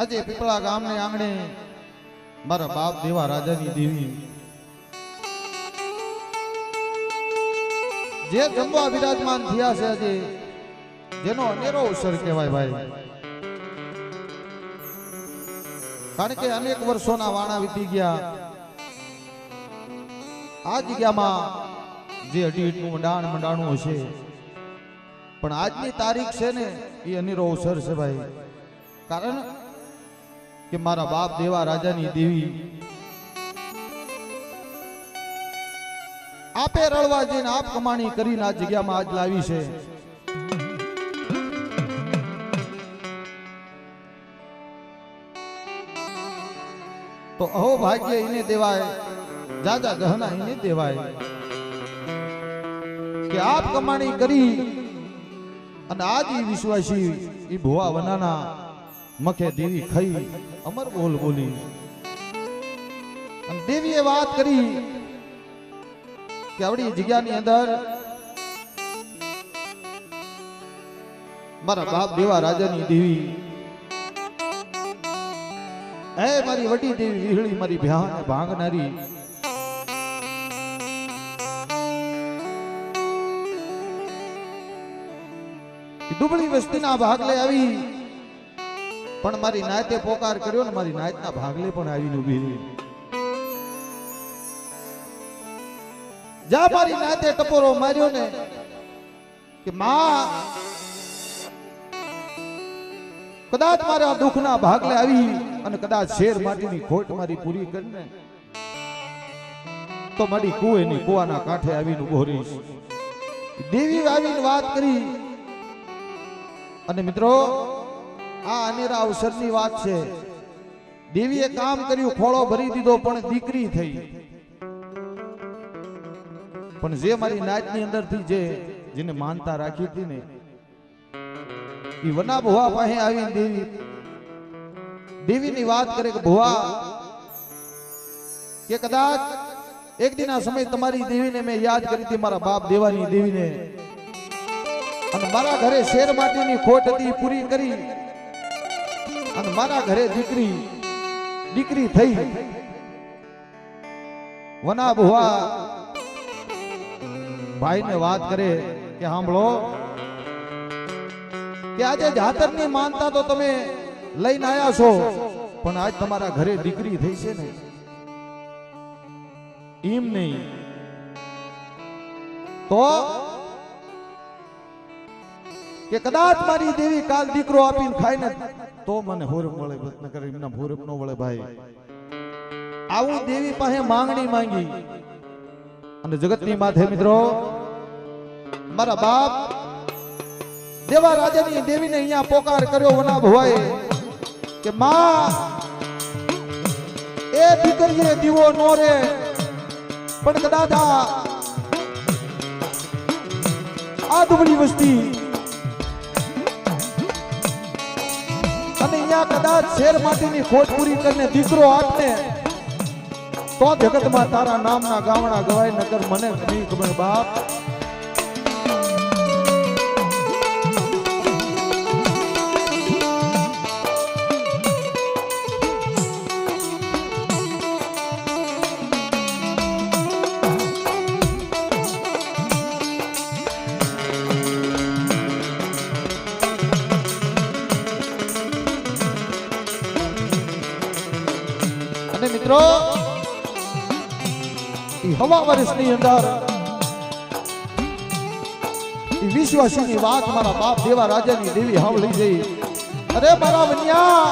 આજે પીપળા ગામને આંગણે મારા બાપ દેવા રાજાની દેવી જે જમવા વિરાજમાન થયા છે આજે જેનો અનેરો અવસર કહેવાય ભાઈ, કારણ કે અનેક વર્ષોના વાણા વીતી ગયા. આ જગ્યામાં જે અઢીનું મંડાણું હશે, પણ આજની તારીખ છે ને એ અનેરો અવસર છે ભાઈ, કારણ કે મારા બાપ દેવા રાજાની દેવી આપે રળવા જઈને આપ કમાણી કરીને આ જગ્યામાં આજ લાવી છે. તો અહો ભાગ્ય એને દેવાય, જાજા ગહના એને દેવાય કે આપ કમાણી કરી અને આજ વિશ્વાસી ઈ ભુવા વનાના મખે દેવી ખાઈ અમર બોલ બોલી. અને દેવીએ વાત કરી કે આવડી જગ્યાની અંદર મારા બાપ દેવા રાજાની દેવી, હે મારી વડી દેવી વિહળી મારી ભ્યાને ભાંગનારી, દુબળી વસ્તીના ભાગલે આવી પણ મારી નાયતે પોકાર કર્યો ને મારી નાયતના ભાગલે પણ આવીને ઉભી રહી. જા મારી નાયતે ટપોરો માર્યો ને કે માં કદાચ મારા દુઃખના ભાગલે આવી અને કદાચ શેર માટીની ખોટ મારી પૂરી કરીને તો મારી કુએની કુવાના કાંઠે આવીને ઉભો રહીશ. દેવી આવીને વાત કરી. અને મિત્રો આ અનેરા અવસરની વાત છે. દેવીએ કામ કર્યું, ખોળો ભરી દીધો પણ દીકરી થઈ. પણ જે મારી નાચની અંદરથી જેને માનતા રાખી હતી ને એ વના ભુવા પાસે આવીને દેવીની વાત કરે કે ભુવા કે કદાચ એક દિના સમય તમારી દેવીને મેં યાદ કરી હતી, મારા બાપ દેવાની દેવીને, અને મારા ઘરે શેર માટીની ખોટ હતી પૂરી કરી અને મારા ઘરે દીકરી થઈ. વના ભુવા ભાઈને વાત કરે કે સાંભળો કે આજે જાતરની માનતા તો તમે લઈને આવ્યા છો, પણ આજ તમારા ઘરે દીકરી થઈ છે ને એમ નહીં તો કે કદાચ મારી દેવી કાલ દીકરો આપીને ખાય ને તો મને હોરપ મળે, નકર એમના હોરપ ન મળે ભાઈ. આવું દેવી પાસે માંગણી માંગી અને જગતની માથે મિત્રો મારા બાપ દેવા રાજાની દેવીને અહીંયા પોકાર કર્યો વના ભુવાએ કે માં એ દીકરીએ દીવો નો રે, પણ કદાચ આ દુબળી વસ્તી અને અહીંયા કદાચ શેર માટીની ખોટ પૂરી કરીને દીકરો આપને તો જગતમાં તારા નામના ગાવણા ગવાય, નકર મને નહીં ખબર બાપ. મિત્રો હવા વર્ષની અંદર વિશ્વાસીની વાત મારા બાપ દેવા રાજાની દેવી સાંભળી જઈ. અરે મારા વન્યા,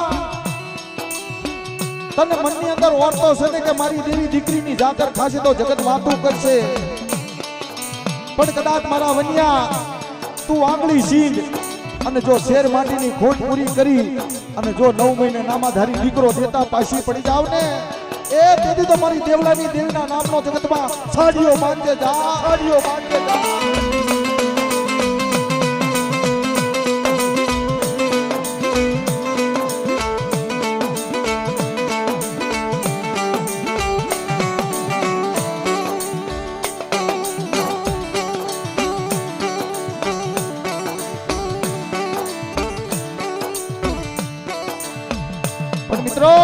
તને મનની અંદર ઓરતો છે ને કે મારી દેવી દીકરીની જાતર ખાશે તો જગત વાતું કરશે, પણ કદાચ મારા વન્યા તું આંગળી સીંધ અને જો શેર માટીની ખોટ પૂરી કરી અને જો 9 મહિને નામાધારી દીકરો દેતા પાછી પડી જાવ ને એ તેથી તો મારી દેવલાની દેવીના નામનો જગતમાં સાડીઓ બાંધે જા, સાડીઓ બાંધે જા. પણ મિત્રો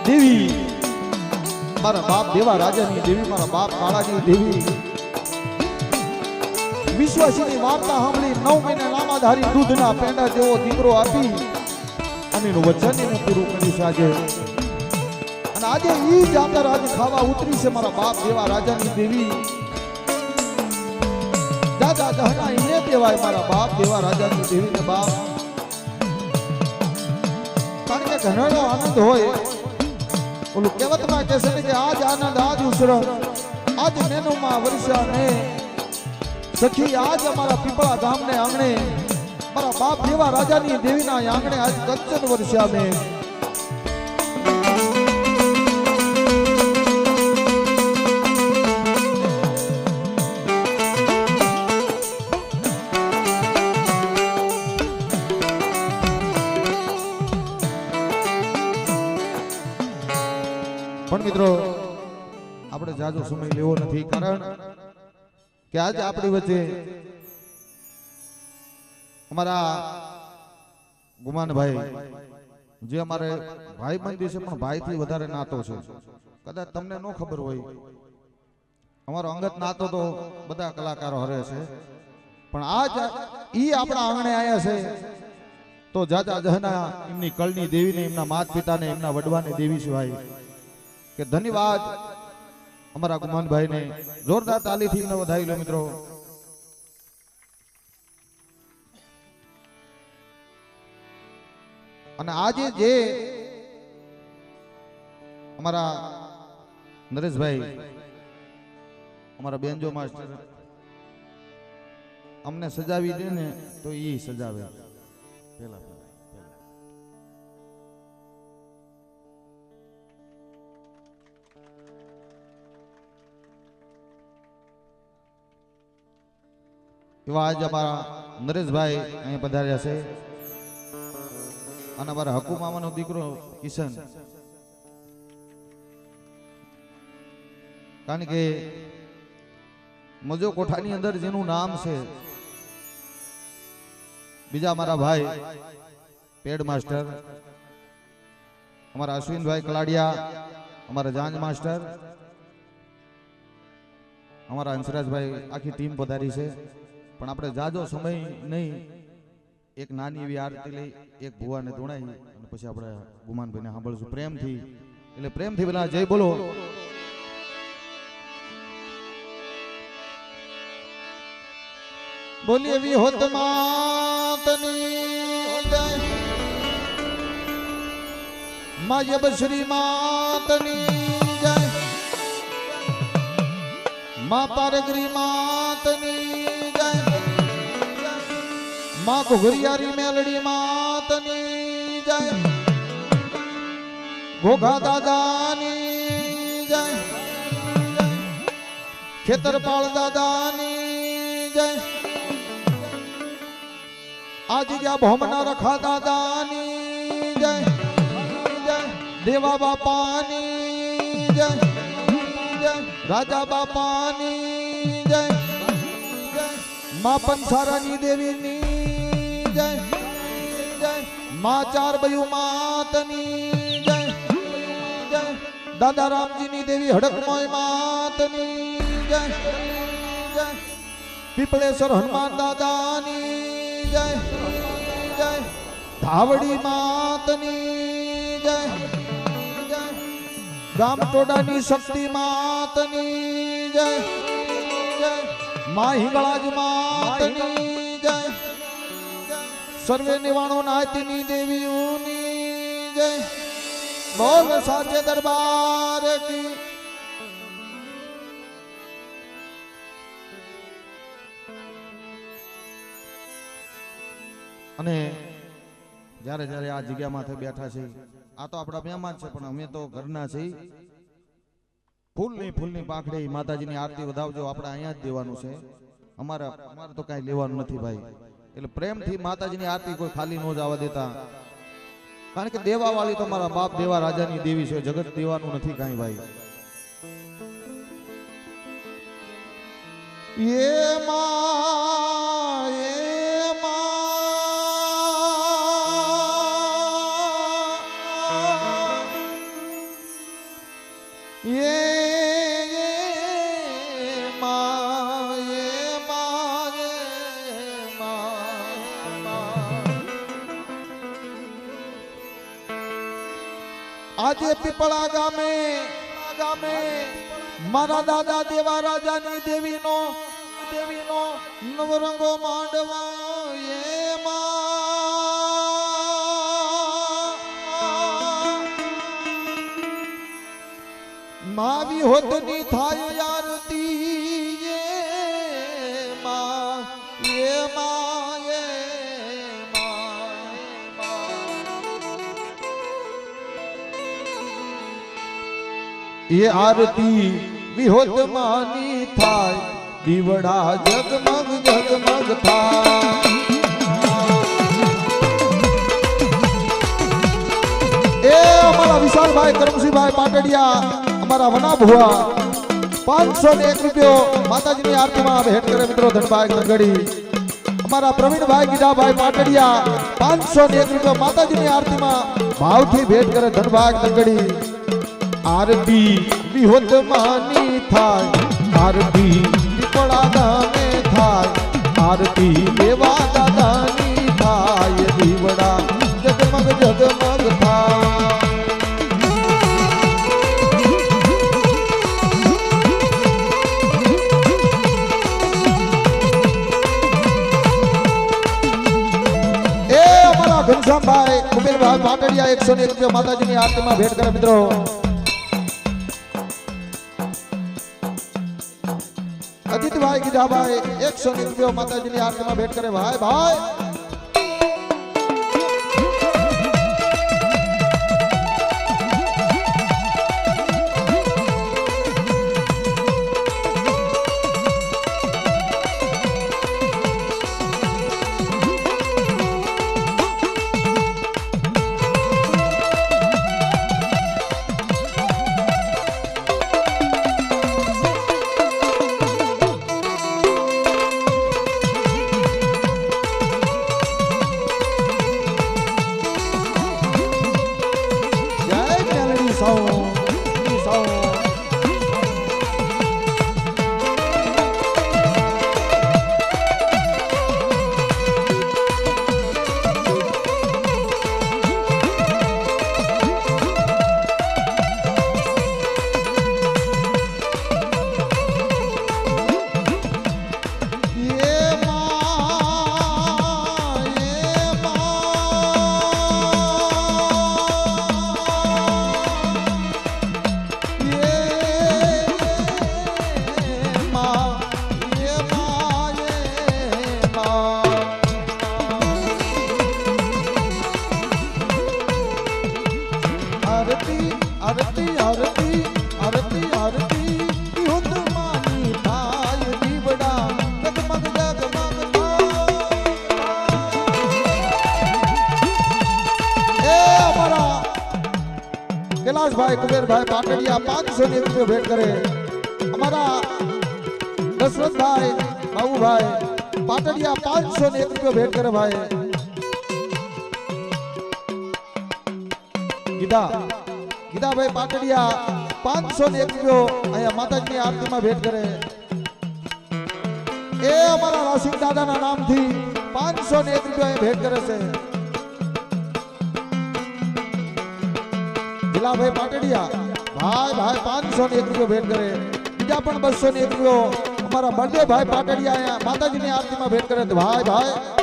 દેવી મારા બાપ દેવા રાજાની દેવી, મારા બાપ કાળાની દેવી વિશ્વાસીની વાર્તા સાંભળી 9 મહિને લાંબાધારી દૂધના પેંડા જેવો દીકરો આપી અને એનું વચન એને પૂરું કર્યું છે આજે. અને આજે ઈ જાતર આજે ખાવા ઉતરી છે મારા બાપ દેવા રાજાની દેવી. દાદા દહના એને કહેવાય મારા બાપ દેવા રાજાની દેવીને બાપ. કારણ કે ઘણો આનંદ હોય, ઓલું કહેવતમાં કહે છે કે આજ આનંદ આજ ઉસર, આજ નેનુમાં વર્ષા ને સખી આજ અમારા પીપળા ગામને આંગણે મારા બાપ દેવા રાજાની દેવીના આંગણે આજ કંચન વર્ષા મેં. પણ મિત્રો આપણે જાજો સમય લેવો નથી, કારણ કે આજે આપણી વચ્ચે અમારા ગુમાનભાઈ જે અમારે ભાઈ બંધી છે પણ ભાઈથી વધારે નાતો છે. કદાચ તમને ન ખબર હોય, અમારો અંગત નાતો તો બધા કલાકારો હરે છે, પણ આજ ઈ આપણા આંગણે આવ્યા છે તો જાજા જહના એમની કળની દેવીને, એમના માત પિતાને, એમના વડવાની દેવી સિવાય કે ધન્યવાદ અમારા ગુમાનભાઈને. જોરદાર તાલીથી એમને વધાવી લો મિત્રો. અને આજે જે અમારા નરેશભાઈ, અમારા બેનજો માસ્ટર અમને સજાવી દે ને તો એ સજાવે. પેલા એવા આજે અમારા નરેશભાઈ અહીંયા પધાર્યા છે. અને અમારા હકુ મામાનો દીકરો કિશન, કારણ કે મજો કોઠાની અંદર જેનું નામ છે. બીજા અમારા ભાઈ પેડ માસ્ટર, અમારા અશ્વિનભાઈ કલાડિયા, અમારા જાંજ માસ્ટર, અમારા હંસરાજભાઈ, આખી ટીમ પધારી છે. પણ આપણે જાજો સમય નહીં, એક નાની એવી આરતી લઈ, એક ભુવાને ધોણાઈ અને પછી આપણે ગુમાનભાઈને સાંભળશું પ્રેમથી. એટલે પ્રેમથી પેલા જય બોલો. બોલી એવી હોત માતની જય, મા જબશ્રી માતની જય, મા પારગરી માતની જય, મા ઘુઘરિયારી મેલડી માતની જય, ઘોઘા દાદાની જય, ખેતરપાળ દાદાની જય, આ જગ્યા ભોમના રખા દાદાની જય, દેવા બાપાની જય, રાજા બાપાની જય, મા પંસારાની દેવીની જય, મા ચાર બયુ માતની જય, દાદા રામજીની દેવી હડકમોય માતની જય, પીપળેશ્વર હનુમાન દાદાની જય, ધાવડી માતની જય, ગામ ટોડાની શક્તિ માતની જય, મા હિંગળાજ માતની જય, સર્વે નિવાણો નાયતીની દેવીઓની જય. બોલ સાચે દરબાર કી. અને જ્યારે જ્યારે આ જગ્યામાં બેઠા છે, આ તો આપણા મહેમાન છે, પણ અમે તો ઘરના છીએ. ફૂલની પાંખડી માતાજીની આરતી વધાવજો, આપણે અહીંયા જ દેવાનું છે. અમારે તો કાંઈ લેવાનું નથી ભાઈ. એટલે પ્રેમથી માતાજીની આરતી કોઈ ખાલી ન જવા દેતા, કારણ કે દેવા વાળી તો મારા બાપ દેવા રાજાની દેવી છે, જગત દેવાનું નથી કાંઈ ભાઈ. આજે પીપળા ગામે મારા દાદા દેવા રાજાની દેવીનો નવરંગો માંડવો માવી હોતની થાય આરતી એ આરતી વિહોત માની થાય દીવડા જગમગ જગમગ થાય એ અમારા વિશાલભાઈ કરમસિંહભાઈ પાટડિયા અમારા વના ભુવા 501 રૂપિયો માતાજીની આરતીમાં ભેટ કરે મિત્રો ધનભાઈ ગંગડી અમારા પ્રવીણભાઈ ગીડાભાઈ પાટડિયા 501 રૂપિયો માતાજીની આરતીમાં ભાવથી ભેટ કરે ધનભાઈ ગંગડી આરતી વિહોત માની થાય આરતી પીપળા ગામે થાય આરતી દેવા દાદાની થાય દીવડા જગમગ જગમગ થાય એ અમારા ઘનશ્યામભાઈ કુબેરભાઈ પાટડિયા 101 રૂપિયા માતાજીની આરતીમાં ભેટ કરે મિત્રો અજીતભાઈ ગીધાભાઈ 101 રૂપિયા માતાજીની આરતીમાં ભેટ કરે ભાઈ ભાઈ कैलाशभाई कुबेरभाई पाटडिया 501 રૂપિયા ભેટ કરે અમારા દશરથભાઈ બાબુભાઈ પાટડિયા 501 રૂપિયા ભેટ કરે ભાઈ ગીધાભાઈ પાટડિયા 501 રૂપિયો અહીંયા માતાજીની આરતીમાં ભેટ કરે એ અમારા રાશિક દાદાના નામથી 501 રૂપિયા ભેટ કરે છે ભાઈ પાટડિયા ભાઈ 501 રૂપિયો ભેટ કરે બીજા પણ 201 રૂપિયો અમારા બળદેવભાઈ પાટડિયા અહીંયા માતાજીની આરતીમાં ભેટ કરે ભાઈ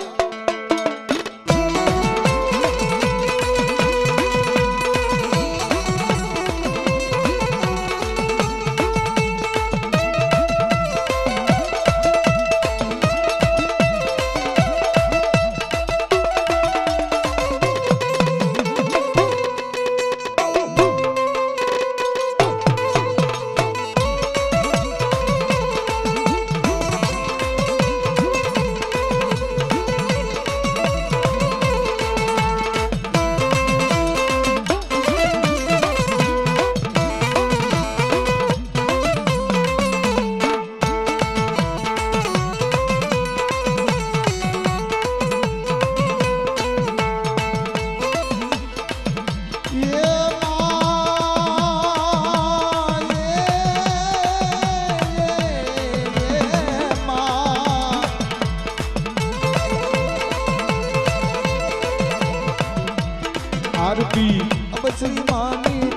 आरती अब श्री मानी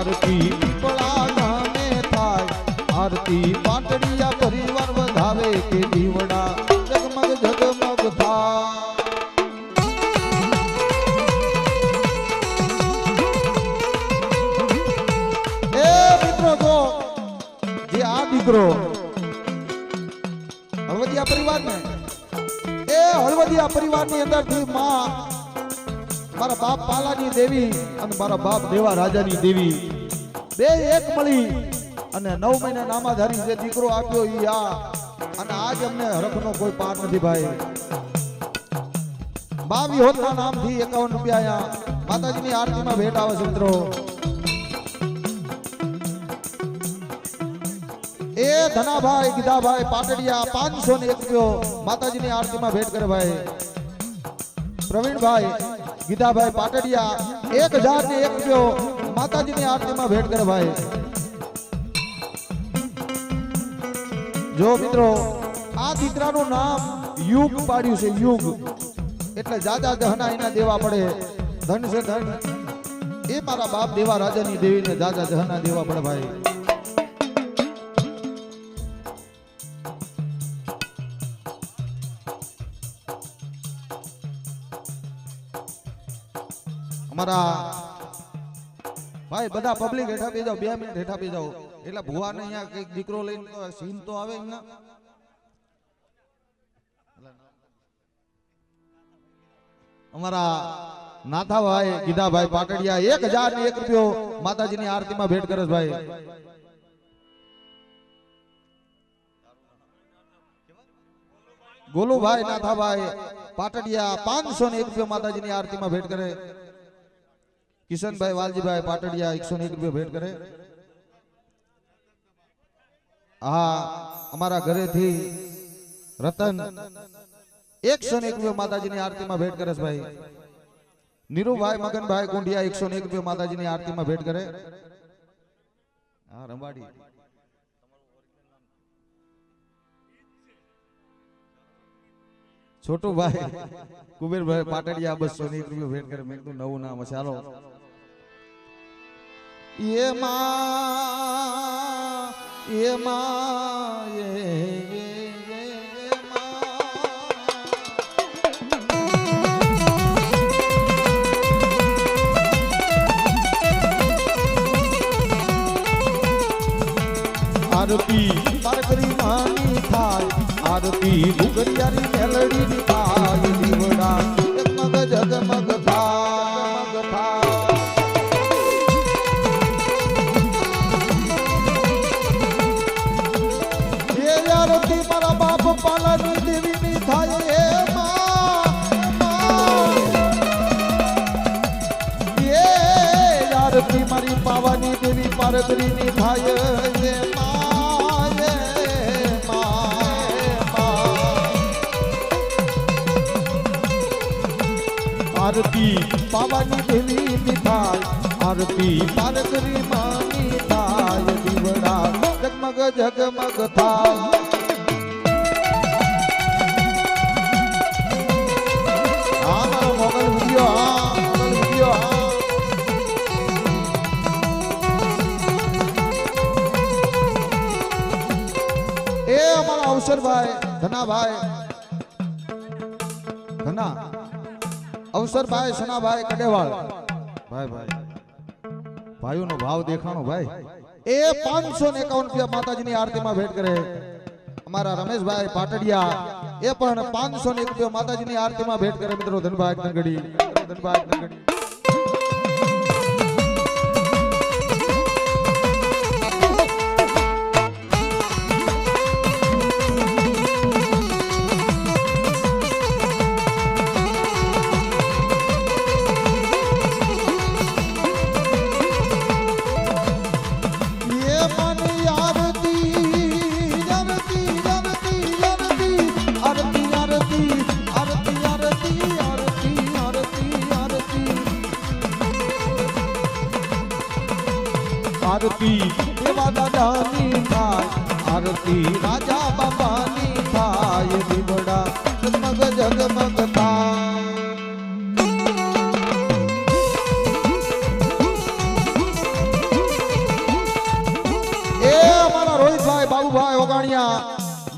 આરતી પીપળા ગામે થાય આરતી પાટડિયા પરિવાર વધાવે કે દીવડા જગમગ જગમગ થાય એ મિત્રો જો જે આ દીકરો હળવદિયા પરિવાર ને એ હળવદિયા પરિવારની અંદરથી માં મારા બાપ પાલાની દેવી અને મારા બાપ દેવા રાજાની દેવી બે એક મળી અને 9 મહિના નામાધારી જે દીકરો આપ્યો ઈ આ અને આજ અમને હરખનો કોઈ પાર નથી ભાઈ 22 હોતના નામથી 51 રૂપિયા અહીંયા માતાજીની આરતીમાં ભેટ આવે છે મિત્રો એ ધનાભાઈ ગીધાભાઈ પાટડિયા 501 રૂપિયો માતાજીની આરતીમાં ભેટ કરે ભાઈ પ્રવીણભાઈ ગીધાભાઈ પાટડિયા 1001 રૂપિયો માતાજીની આરતીમાં ભેટ કરે ભાઈ જો મિત્રો આ દીકરાનું નામ યુગ પાડ્યું છે યુગ એટલે જાજા જહના એના દેવા પડે ધન છે ધન એ મારા બાપ દેવા રાજાની દેવીને જાજા જહના દેવા પડે ભાઈ અમારા ભાઈ બધા પબ્લિક હેઠા બે જાઓ 2 મિનિટ હેઠા બે જાઓ એટલે ભુવાને અહીંયા કઈક દીકરો લઈને તો સીન તો આવે અહીંયા અમારા નાથાભાઈ ગીધાભાઈ પાટડિયા 1001 રૂપિયો માતાજીની આરતીમાં ભેટ કરે ભાઈ ગોલુભાઈ નાથાભાઈ પાટડિયા 501 રૂપિયો માતાજીની આરતીમાં ભેટ કરે કિશનભાઈ વાલજીભાઈ પાટડિયા 101 રૂપિયા ભેટ કરે હા અમારા ઘરેથી રતન 101 રૂપિયા માતાજીની આરતીમાં ભેટ કરે છે ભાઈ નીરુભાઈ મગનભાઈ કુંડિયા 101 રૂપિયા માતાજીની આરતીમાં ભેટ કરે હા રંબાડી છોટુભાઈ કુબેરભાઈ પાટડિયા 201 રૂપિયા ભેટ કરે મેં કીધું નવું નામ છે હાલો આરતી પારકરી માની થાય આરતી ભૂગરિયારી મેલડી ની થાય દીવડા જગમગ જગમગ થાય એ આરતી મારા બાપ પાલાની દેવી ની થાય એ એ આરતી મારી પાવાની દેવી પારકરી ની થાય એ आरती पावानी देवी निभाय आरती पारकरी मानी थाय दीवड़ा जगमग जगमग थाय मोगल वीडियो ए हमारा अवसर भाई धना भाई धना अवसर भाई सना भाई कडेवाल भाई भाई भाइयों नो भाव देखाणो भाई ए 551 रुपया माताजी ની आरती में भेट करे हमारा रमेश भाई पाटडिया ए पण 501 रुपया माताजी ની आरती में भेट करे मित्रों धनभाई नगड़ी आरती देवा दादानी थाय आरती राजा बाबानी थाय दीवड़ा जगमग जगमग थाय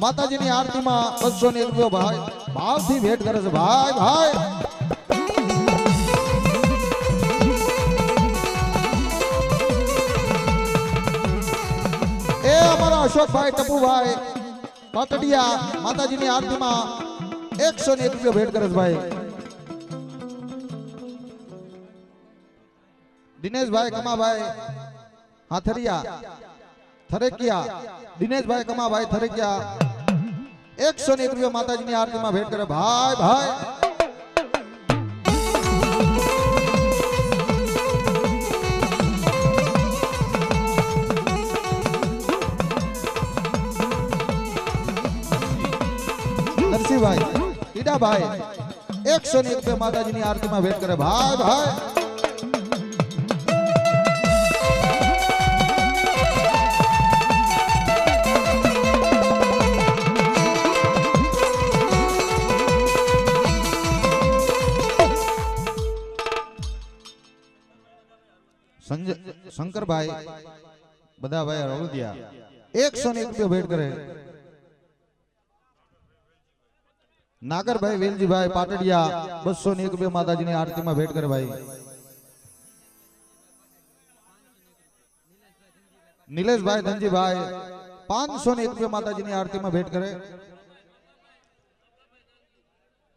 માતાજીની આરતીમાં 201 રૂપિયો ભાઈ ભાવથી ભેટ કરે છે ભાઈ ભાઈ એ અમારા અશોકભાઈ ટપુભાઈ પાટડિયા માતાજીની આરતીમાં 101 રૂપિયો ભેટ કરે છે ભાઈ દિનેશભાઈ કમાભાઈ હાથરિયા થરેકિયા દિનેશભાઈ કમાભાઈ થરેકિયા 101 રૂપિયા માતાજીની આરતીમાં ભેટ કરે ભાઈ ભાઈ નરસિંહભાઈ ઈડાભાઈ 101 રૂપિયા માતાજીની આરતીમાં ભેટ કરે ભાઈ ભાઈ શંકરભાઈ બધા ભાઈ રવડિયા 101 રૂપિયા ભેટ કરે નાગરભાઈ વેલજીભાઈ પાટડિયા 201 રૂપિયા માતાજીની આરતીમાં ભેટ કરે ભાઈ નિલેશભાઈ ધનજીભાઈ 501 રૂપિયા માતાજીની આરતીમાં ભેટ કરે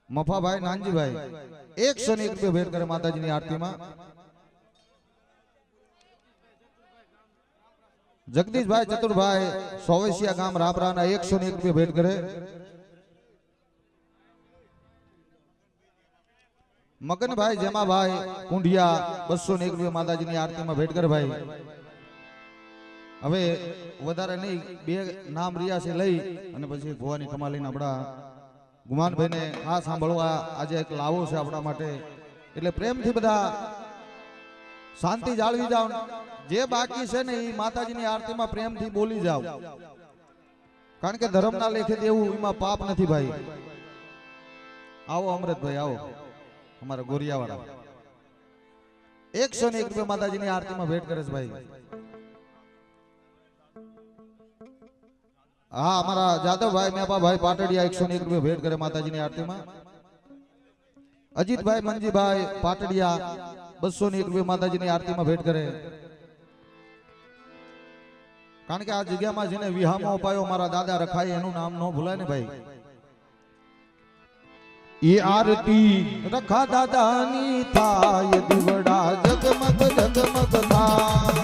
મફાભાઈ નાનજીભાઈ 101 રૂપિયા ભેટ કરે માતાજીની આરતીમાં જગદીશભાઈ ચતુરભાઈ સોવેશિયા ગામ રાપરાના 101 રૂપિયા ભેટ કરે મગનભાઈ જેમાભાઈ કુંડિયા 201 રૂપિયા માતાજીની આરતીમાં ભેટ કરે ભાઈ હવે વધારે નહીં બે નામ રહ્યા છે લઈ અને પછી ભુવાની કમાલીના આપણા ગુમાનભાઈને આ સાંભળવા આજે એક લાવો છે આપણા માટે એટલે પ્રેમથી બધા શાંતિ જાળવી જાવ જે બાકી છે ને એ માતાજીની આરતીમાં પ્રેમથી બોલી જાવ કારણ કે ધર્મના લેખે દેવું એમાં પાપ નથી ભાઈ આવો અમૃતભાઈ આવો અમારા ગોરિયાવાળા 101 રૂપિયા માતાજીની આરતીમાં ભેટ કરે છે ભાઈ હા અમારા જાદવભાઈ મેપાભાઈ પાટડિયા 101 રૂપિયા ભેટ કરે માતાજીની આરતીમાં અજીતભાઈ મંજીભાઈ પાટડિયા 201 રૂપિયા માતાજીની આરતીમાં ભેટ કરે કારણ કે આ જગ્યામાં જેને વિહામો અપાયો મારા દાદા રખાય એનું નામ ન ભૂલાય ને ભાઈ એ આરતી રખા દાદાની થાય દીવડા જગમગ જગમગ થાય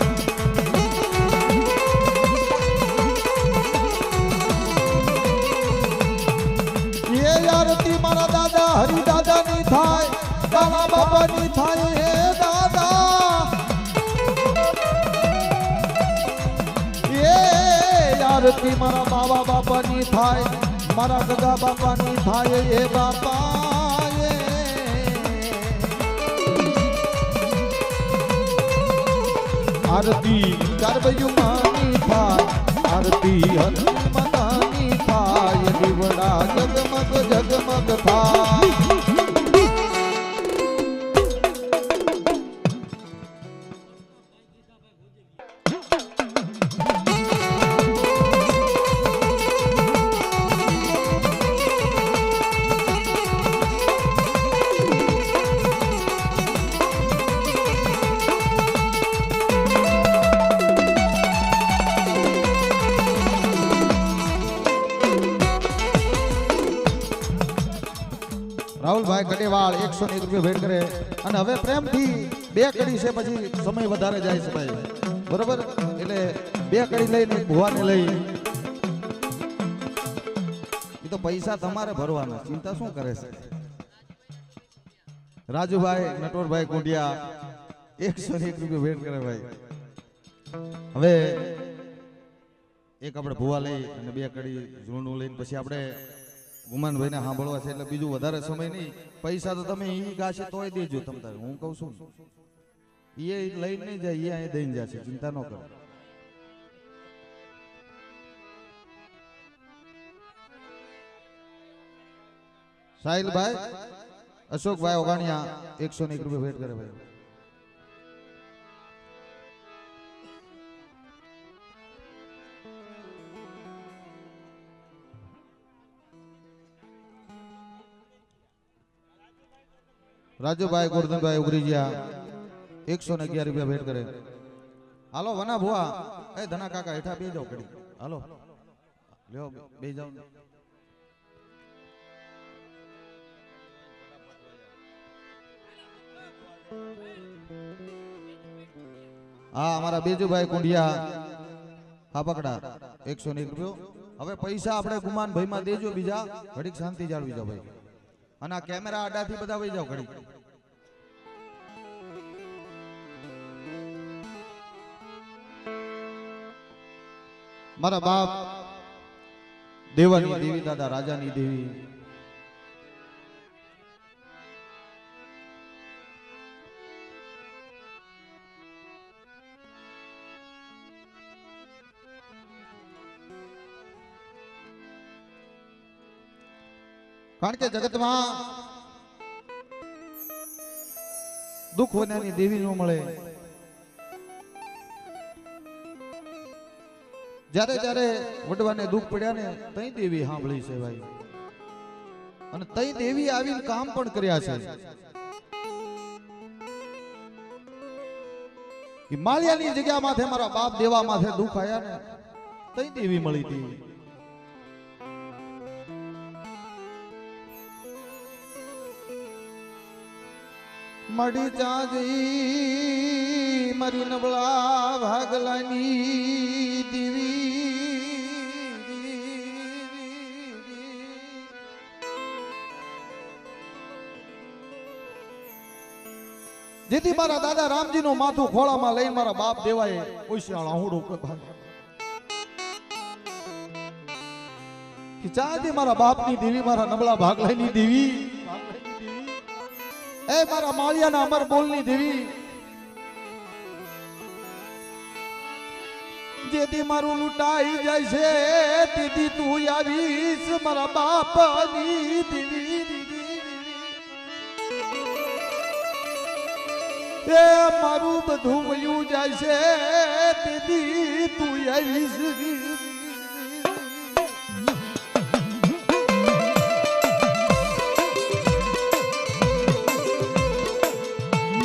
એ આરતી મારા દાદા હરિ દાદાની થાય બાબા બાપાની થાય હે દાદા એ આરતી મારા બાબા બાપાની થાય મારા ગગા બાપાની થાય એ બાપા આરતી ગરબયુમાની થાય આરતી હનુમાની થાય દીવડા જગમગ જગમગ થાય રાહુલભાઈ કટેવાળ 101 રૂપિયા ભેટ કરે અને હવે પ્રેમથી બે કડી છે પછી સમય વધારે જાય છે ભાઈ બરોબર એટલે બે કડી લઈને ભુવાને લઈ એ તો પૈસા તમારે ભરવાના ચિંતા શું કરે છે રાજુભાઈ નટવરભાઈ કુંડિયા 101 રૂપિયા ભેટ કરે ભાઈ હવે એક આપણે ભુવા લઈ અને બે કડી ઝૂણું લઈને પછી આપણે ગુમાનભાઈ ને સાંભળવા છે એટલે બીજું વધારે સમય નહીં પૈસા તો તમે ઈ ગાશે તોય દેજો તમ તારે હું કહું છું એ લઈને નહીં જાય એ અહીં દઈને જશે ચિંતા ન કરો સાહિલભાઈ અશોકભાઈ ઓગાણિયા 101 રૂપિયા ભેટ કરે ભાઈ રાજુભાઈ ગોરધનભાઈ ઉગરીજીયા 111 રૂપિયા ભેટ કરે. હાલો વના ભુવા એ ધના કાકા હેઠા બે જાઓ કડી. હાલો લ્યો બે જાઓ. હા અમારા બેજુભાઈ કુંડિયા હા પકડા 101 રૂપિયો. હવે પૈસા આપણે ગુમાન ભાઈ માં દેજો, બીજા ઘડીક શાંતિ જાળવી જાઓ ભાઈ. અને આ કેમેરા આડાથી બધા વહી જાઓ ઘડીક. મારા બાપ દેવાની દેવી, દાદા રાજાની દેવી, કારણ કે જગતમાં દુઃખ હોનાની દેવી ન મળે. જ્યારે જ્યારે વડવાને દુઃખ પડ્યા ને તઈ દેવી સાંભળી છે ભાઈ, અને તઈ દેવી આવીને કામ પણ કર્યા છે. માળિયાની જગ્યા માથે મારા બાપ દેવા માથે દુઃખ આયા ને તઈ દેવી મળી હતી. મડી ચાંદી મારી નબળા ભાગલાની દેવી, જેથી મારા દાદા રામજી નું માથું ખોળામાં લઈને મારા બાપ દેવાએ ઓશિયાળા હુડું કે ચાંદી મારા બાપની દેવી, મારા નબળા ભાગલાની દેવી, એ મારા માળિયાના અમર બોલની દેવી, જેથી મારું લૂંટાઈ જાય છે તેથી તું આવીશ મારા બાપની દેવી. એ મારું બધું વયું જાય છે તેથી તું આવીશ.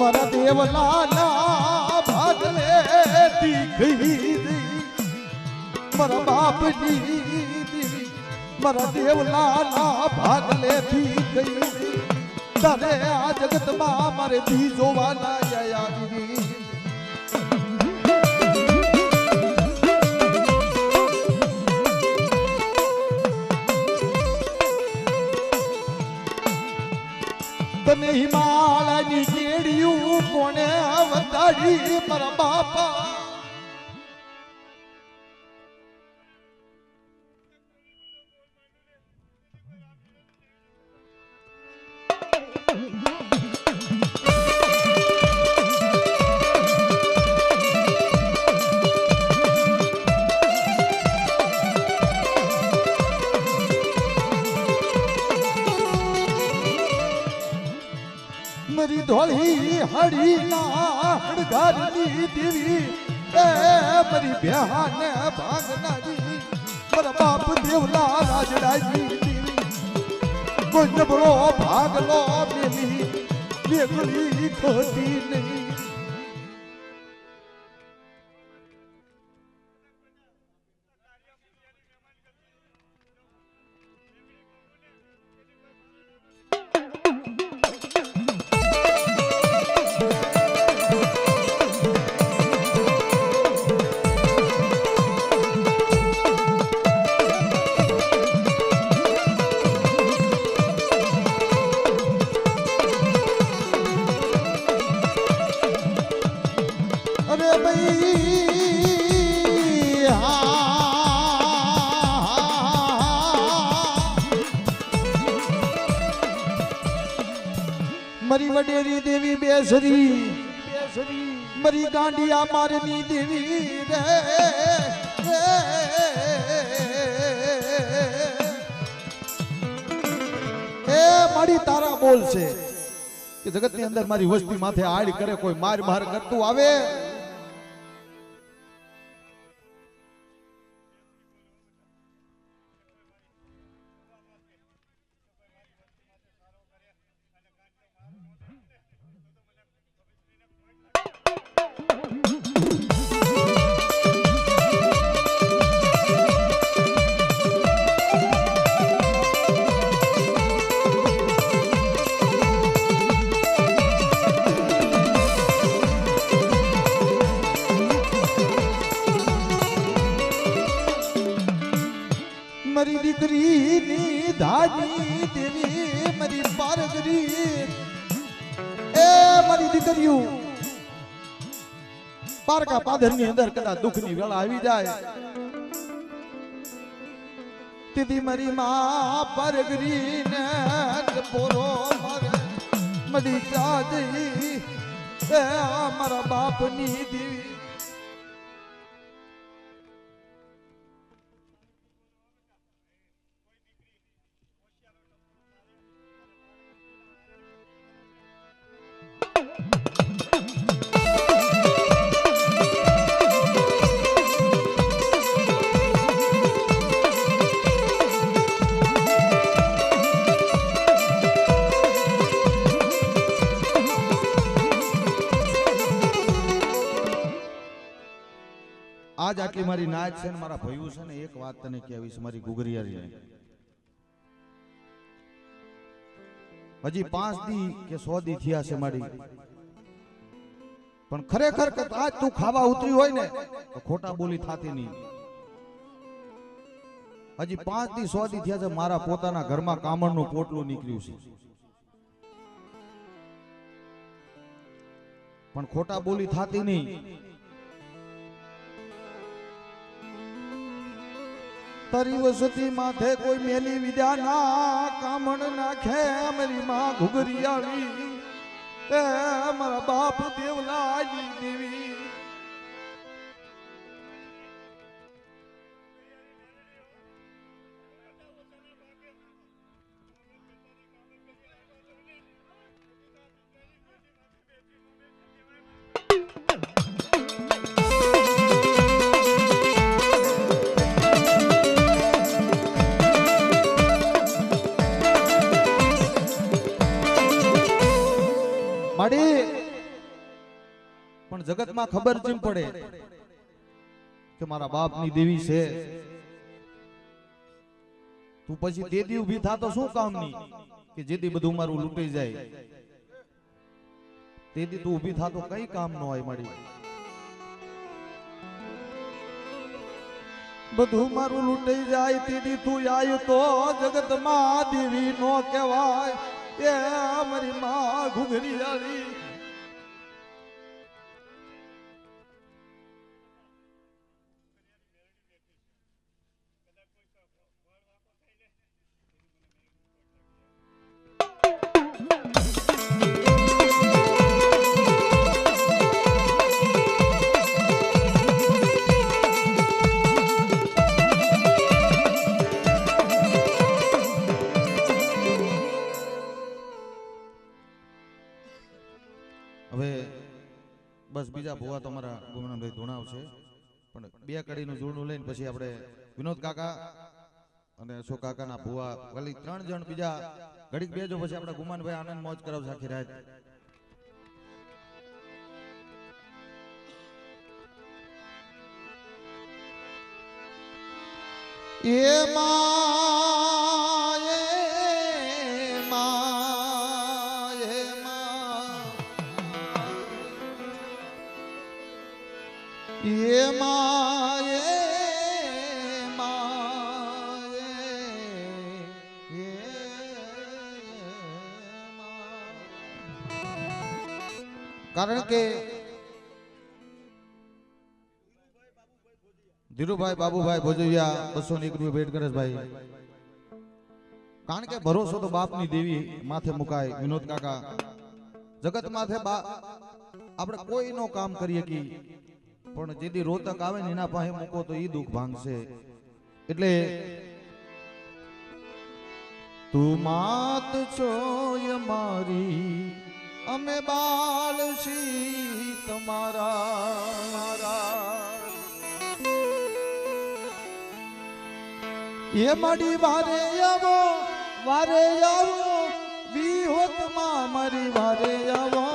મારા દેવલાના ભાગલે ગઈ, મારા બાપની દેવી, મારા દેવલાના ભાગલે ગઈ. તારે આ જગતમાં મારે દી જોવાના આયા દીવી. તને હિમાલયની કેડિયું કોને વતાડી મારા બાપા. મારી ધોળી હડીના હડગારની દેવી, એ મારી બેહાને ભાગનારી, મારા બાપ દેવલા રાજડાની દેવી. કોઈ નબળો ભાગલો મેલી વેગળી ખોટી નહીં. અરે ભાઈ મારી વડેરી દેવી બેસરી, મારી ગાંડિયા મારની દેવી રે. એ મારી તારા બોલ છે કે જગતની અંદર મારી વસ્તી માથે આડ કરે, કોઈ માર માર કરતું આવે. ધાજી દેવી મારી પારગરી એ મારી દીકરીઓ પારકા પાદરની અંદર કદાચ દુઃખની વેળા આવી જાય તેથી મારી માં પારગરી ને પોરો મારે મરી જાજી એ મારા બાપની દેવી આજ આટલી મારી નાચ છે ને મારા ભયું છે ને એક વાત તને કહેવીશ મારી ગુગરિયારી હજી 5 દી કે 100 દી થયા છે મારી પણ ખરેખર આજ તું ખાવા ઉતરી હોય ને તો ખોટા બોલી થાતી નહીં હજી 5 દી 100 દી થયા છે મારા પોતાના ઘરમાં કામળનું પોટલું નીકળ્યું છે પણ ખોટા બોલી થાતી નહીં તારી વસતી માથે કોઈ મેલી વિદ્યા ના કામણ નાખે મારી માં ઘુઘરિયાળી એ મારા બાપ દેવલાજી દેવી પણ જગતમાં ખબર જેમ પડે કે મારા બાપની દેવી છે તું પછી દેદી ઊભી થાતો શું કામની કે જેથી બધું મારું લૂંટાઈ જાય તેથી તું ઊભી થાતો કઈ કામ ન હોય મારી બધું મારું લૂંટાઈ જાય તેથી તું આયુ તો જગતમાં દેવી નો કહેવાય એ મારી માં ઘુઘરિયાળી હવે બસ બીજા ભુવા તમારા ગુમનાભાઈ ધોણાવશે પણ બે કડીનું જોડનું લઈને પછી આપણે વિનોદ કાકા અને અશોક કાકાના ભુવા વળી 3 જણ બીજા ઘડીક બેજો પછી આપણે ગુમાનભાઈ આનંદ મોજ કરાવશે આખી રાત કારણ કે ધીરુભાઈ બાબુભાઈ ભોજવિયા 200 રૂપિયા ભેટ કરે ભાઈ કારણ કે ભરોસો તો બાપની દેવી માથે મુકાય વિનોદ કાકા જગત માથે આપણે કોઈ નો કામ કરીએ કી પણ જેદી રોતક આવે ને એના પાસે મૂકો તો ઈ દુઃખ ભાંગશે એટલે તું માત છો મારી અમે બાલ સી તમારા એ માડી વારે આવો વિહોતમાં મારી વારે આવો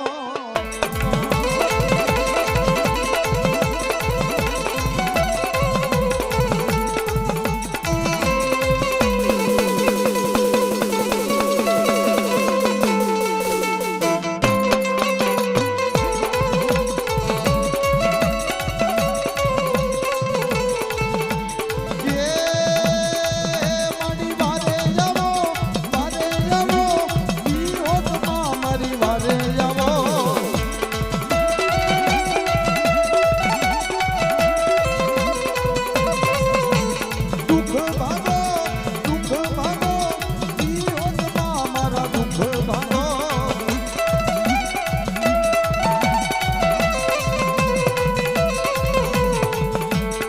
વારે આવો દુઃખ ભાગો જીવનમાં મારા દુઃખ ભાગો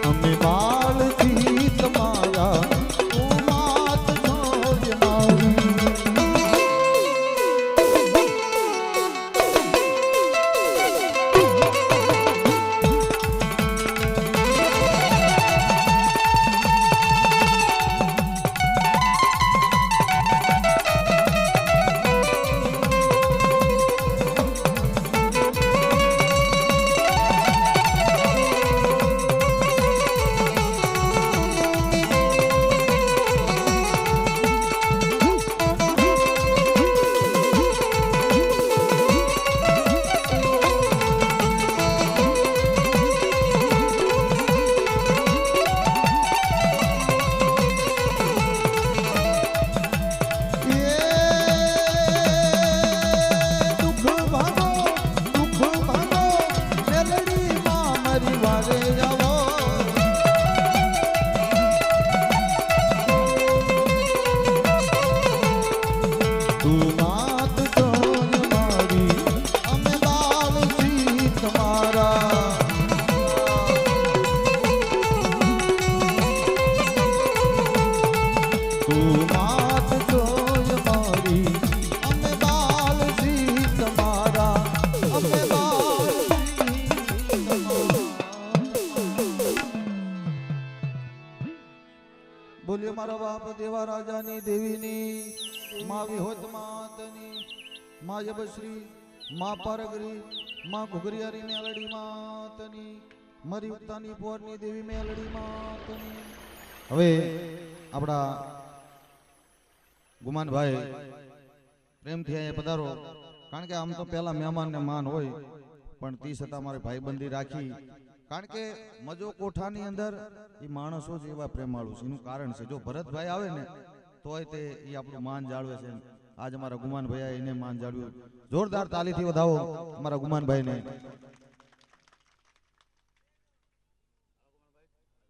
અમે બાળથી તમારા તું માત છોડ મારી બોલ્યો મારા બાપ દેવા રાજાની દેવીની મા વિહોત માતની મા જબશ્રી મા પારગરી મા ઘુઘરિયારી મેલડી માતની મરી ઉત્તાની પોરની દેવી મેલડી માતની હવે આપણા ગુમાનભાઈ પ્રેમથી અહીંયા પધારો કારણ કે આમ તો પહેલા મહેમાનને માન હોય પણ તી છતાં મારે ભાઈબંધી રાખી કારણ કે મજો કોઠાની અંદર એ માણસો જ એવા પ્રેમાળુ છે એનું કારણ છે જો ભરતભાઈ આવે ને તોય તે એ આપણું માન જાળવે છે આજ અમારા ગુમાનભાઈ એને માન જાળવ્યું જોરદાર તાલીથી વધાવો અમારા ગુમાનભાઈને